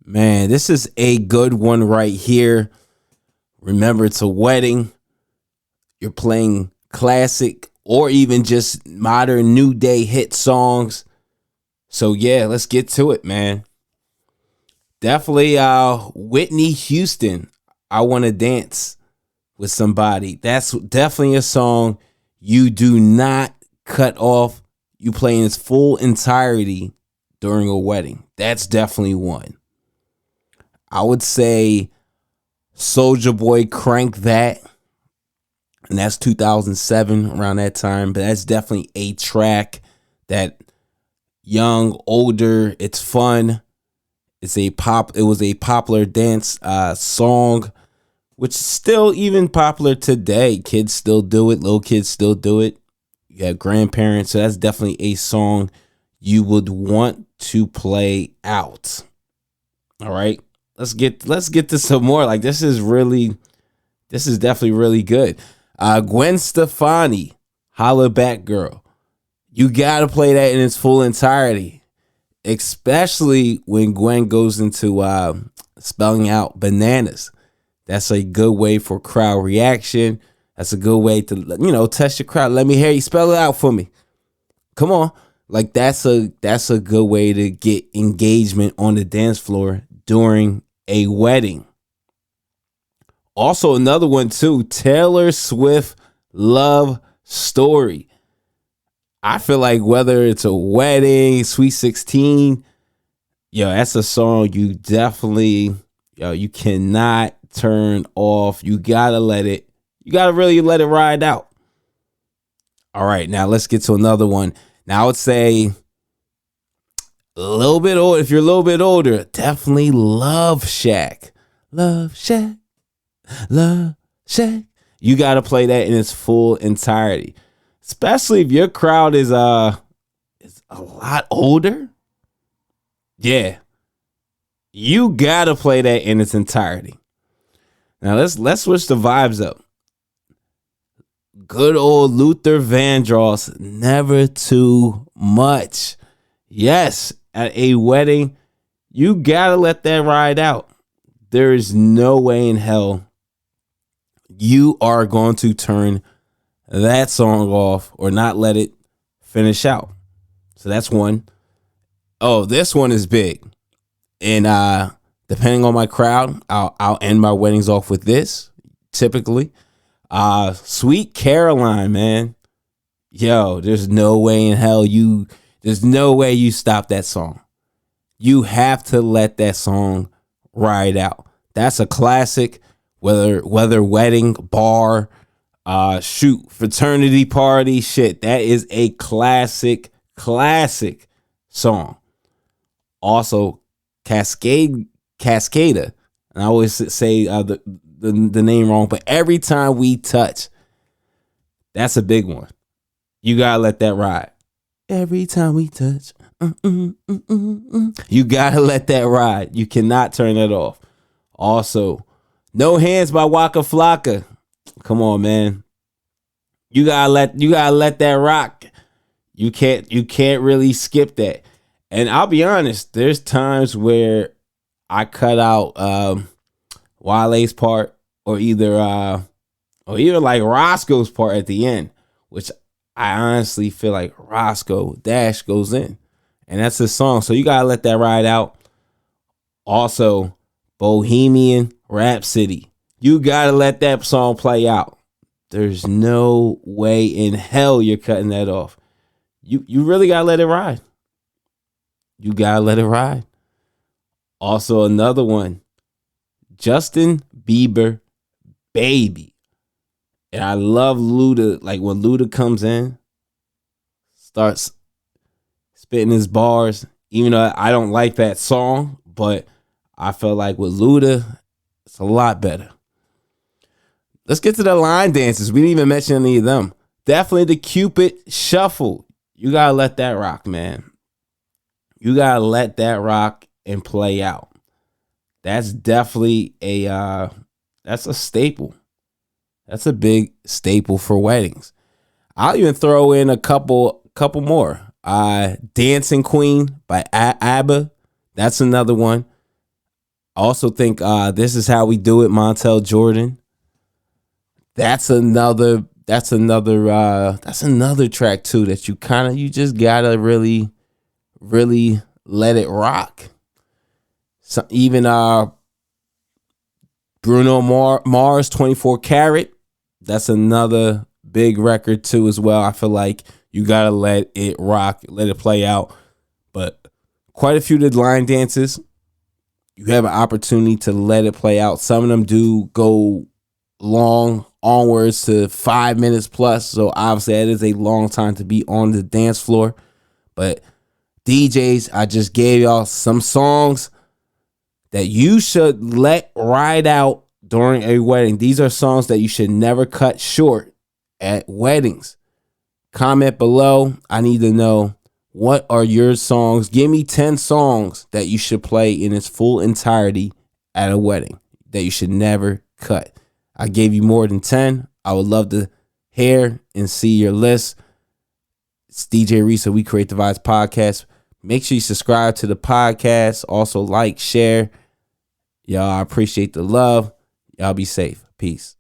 Man, this is a good one right here. Remember, it's a wedding. You're playing classic or even just modern new day hit songs. So yeah, let's get to it, man. Definitely Whitney Houston. I Want to Dance with Somebody. That's definitely a song you do not cut off. You play in its full entirety during a wedding. That's definitely one. I would say Soldier Boy, Crank That. And that's 2007, around that time. But that's definitely a track that young, older, it's fun. It was a popular dance song, which is still even popular today. Kids still do it, little kids still do it. You have grandparents, so that's definitely a song you would want to play out. All right. Let's get to some more. Like this is definitely really good. Gwen Stefani, Holla Back Girl. You gotta play that in its full entirety, especially when Gwen goes into spelling out bananas. That's a good way for crowd reaction. That's a good way to test your crowd. Let me hear you spell it out for me. Come on, like that's a good way to get engagement on the dance floor during a wedding. Also, another one too, Taylor Swift, Love Story. I feel like whether it's a wedding, Sweet 16, that's a song you definitely, you cannot turn off. You gotta really let it ride out. All right, now let's get to another one. Now I would say a little bit old. If you're a little bit older, definitely Love Shack. Love Shack. Love Shack. You got to play that in its full entirety, especially if your crowd is a lot older. Yeah, you got to play that in its entirety. Now let's switch the vibes up. Good old Luther Vandross, Never Too Much. Yes, at a wedding, you got to let that ride out. There is no way in hell you are going to turn that song off or not let it finish out. So that's one. Oh, this one is big. And depending on my crowd, I'll end my weddings off with this, typically. Sweet Caroline, man. Yo, there's no way in hell you stop that song. You have to let that song ride out. That's a classic. Whether wedding, bar, fraternity party, shit. That is a classic song. Also, Cascada. And I always say the name wrong, but Every Time We Touch. That's a big one. You gotta let that ride. Every time we touch. You gotta let that ride. You cannot turn it off. Also, No Hands by Waka Flocka. Come on, man. You gotta let that rock. You can't really skip that. And I'll be honest, there's times where I cut out Wale's part or either like Roscoe's part at the end, which I honestly feel like Roscoe Dash goes in. And that's his song. So you gotta let that ride out. Also, Bohemian Rhapsody. You gotta let that song play out. There's no way in hell you're cutting that off. You really gotta let it ride. You gotta let it ride. Also, another one, Justin Bieber, Baby. And I love Luda. Like when Luda comes in, starts spitting his bars. Even though I don't like that song, but I feel like with Luda, it's a lot better. Let's get to the line dances. We didn't even mention any of them. Definitely the Cupid Shuffle. You gotta let that rock, man. You gotta let that rock and play out. That's definitely that's a staple. That's a big staple for weddings. I'll even throw in a couple more. Dancing Queen by ABBA. That's another one. I also think This Is How We Do It, Montel Jordan. That's another track too that you just gotta really, really let it rock. So even Bruno Mars 24 Karat, that's another big record too as well. I feel like you gotta let it rock, let it play out. But quite a few of the line dances, you have an opportunity to let it play out. Some of them do go long, onwards to 5 minutes plus. So obviously that is a long time to be on the dance floor. But DJs, I just gave y'all some songs that you should let ride out during a wedding. These are songs that you should never cut short at weddings. Comment below. I need to know, what are your songs? Give me 10 songs that you should play in its full entirety at a wedding that you should never cut. I gave you more than 10. I would love to hear and see your list. It's DJ Risa, We Create the Vibes podcast. Make sure you subscribe to the podcast. Also like, share. Y'all, I appreciate the love. Y'all be safe. Peace.